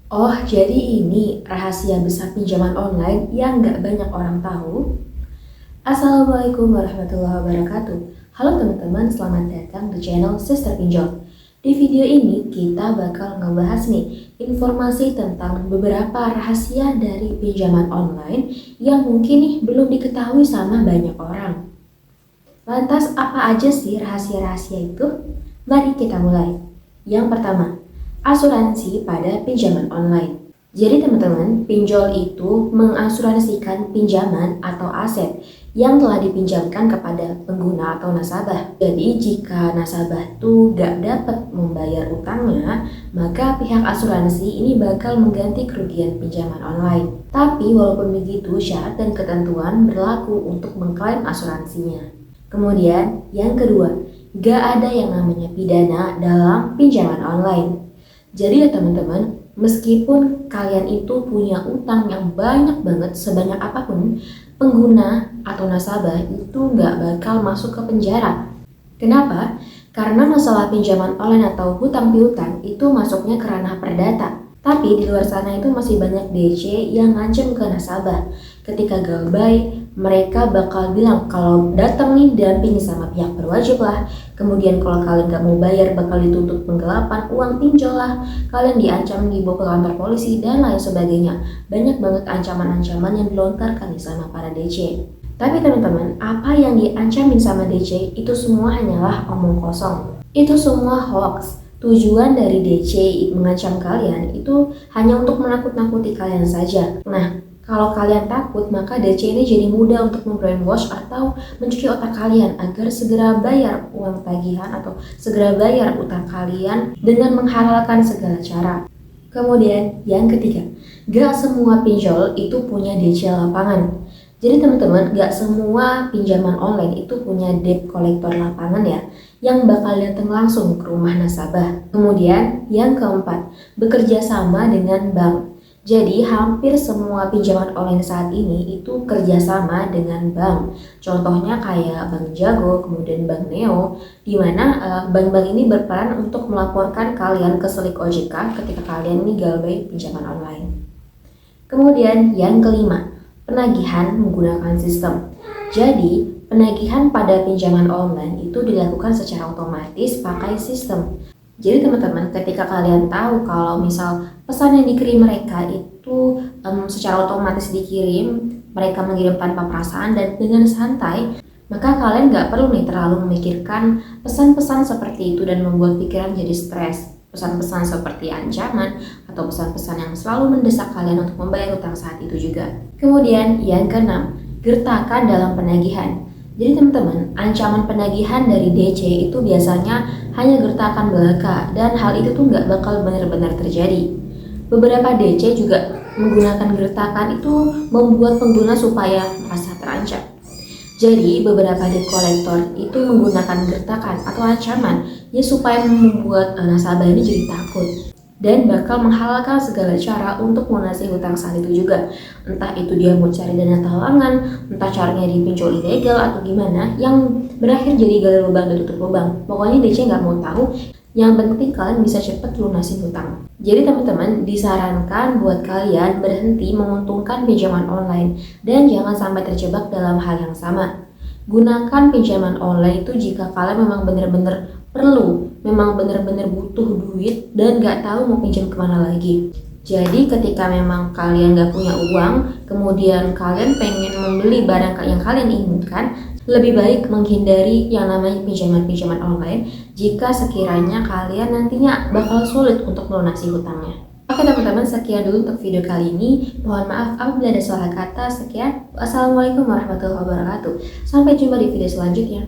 Oh, jadi ini rahasia besar pinjaman online yang nggak banyak orang tahu? Assalamualaikum warahmatullahi wabarakatuh. Halo teman-teman, selamat datang di channel Sister Pinjol. Di video ini kita bakal ngebahas nih informasi tentang beberapa rahasia dari pinjaman online yang mungkin nih belum diketahui sama banyak orang. Lantas apa aja sih rahasia-rahasia itu? Mari kita mulai. Yang pertama, asuransi pada pinjaman online. Jadi teman-teman, pinjol itu mengasuransikan pinjaman atau aset yang telah dipinjamkan kepada pengguna atau nasabah. Jadi jika nasabah tuh gak dapat membayar utangnya, maka pihak asuransi ini bakal mengganti kerugian pinjaman online. Tapi walaupun begitu, syarat dan ketentuan berlaku untuk mengklaim asuransinya. Kemudian yang kedua, gak ada yang namanya pidana dalam pinjaman online. Jadi ya teman-teman, meskipun kalian itu punya utang yang banyak banget, sebanyak apapun, pengguna atau nasabah itu nggak bakal masuk ke penjara. Kenapa? Karena masalah pinjaman online atau hutang piutang itu masuknya ke ranah perdata. Tapi di luar sana itu masih banyak DC yang ngancem ke nasabah. Ketika galbay, mereka bakal bilang kalau datang nih dampingi sama pihak berwajib lah. Kemudian kalau kalian gak mau bayar bakal dituntut penggelapan uang pinjol lah. Kalian diancam dibawa ke kantor polisi dan lain sebagainya. Banyak banget ancaman-ancaman yang dilontarkan nih sama para DC. Tapi teman-teman, apa yang diancamin sama DC itu semua hanyalah omong kosong. Itu semua hoax. Tujuan dari DC mengancam kalian itu hanya untuk menakut-nakuti kalian saja. Nah, kalau kalian takut, maka DC ini jadi mudah untuk membrainwash atau mencuci otak kalian agar segera bayar uang tagihan atau segera bayar utang kalian dengan menghalalkan segala cara. Kemudian yang ketiga, gak semua pinjol itu punya DC lapangan. Jadi teman-teman, gak semua pinjaman online itu punya debt collector lapangan ya, yang bakal datang langsung ke rumah nasabah. Kemudian yang keempat, bekerja sama dengan bank. Jadi hampir semua pinjaman online saat ini itu kerjasama dengan bank. Contohnya kayak Bank Jago, kemudian Bank Neo, di mana bank-bank ini berperan untuk melaporkan kalian ke Selik OJK ketika kalian ini galbay pinjaman online. Kemudian yang kelima, penagihan menggunakan sistem. Jadi, penagihan pada pinjaman online itu dilakukan secara otomatis pakai sistem. Jadi teman-teman, ketika kalian tahu kalau misal pesan yang dikirim mereka itu secara otomatis dikirim, mereka mengirim tanpa perasaan dan dengan santai, maka kalian nggak perlu nih terlalu memikirkan pesan-pesan seperti itu dan membuat pikiran jadi stres. Pesan-pesan seperti ancaman atau pesan-pesan yang selalu mendesak kalian untuk membayar utang saat itu juga. Kemudian yang keenam, gertakan dalam penagihan. Jadi teman-teman, ancaman penagihan dari DC itu biasanya hanya gertakan belaka dan hal itu tuh nggak bakal benar-benar terjadi. Beberapa DC juga menggunakan gertakan itu membuat pengguna supaya merasa terancam. Jadi beberapa debt collector itu menggunakan gertakan atau ancaman ya supaya membuat nasabah ini jadi takut dan bakal menghalalkan segala cara untuk melunasi hutang saat itu juga. Entah itu dia mau cari dana talangan, entah caranya dipinjol ilegal atau gimana, yang berakhir jadi gali lubang dan tutup lubang. Pokoknya DC nggak mau tahu, yang penting kalian bisa cepat lunasin hutang. Jadi teman-teman, disarankan buat kalian berhenti menguntungkan pinjaman online dan jangan sampai terjebak dalam hal yang sama. Gunakan pinjaman online itu jika kalian memang benar-benar perlu, memang benar-benar butuh duit dan gak tahu mau pinjam kemana lagi. Jadi ketika memang kalian gak punya uang, kemudian kalian pengen membeli barang yang kalian inginkan, lebih baik menghindari yang namanya pinjaman-pinjaman online jika sekiranya kalian nantinya bakal sulit untuk melunasi hutangnya. Oke teman-teman, sekian dulu untuk video kali ini. Mohon maaf apabila ada salah kata. Sekian. Wassalamualaikum warahmatullahi wabarakatuh. Sampai jumpa di video selanjutnya.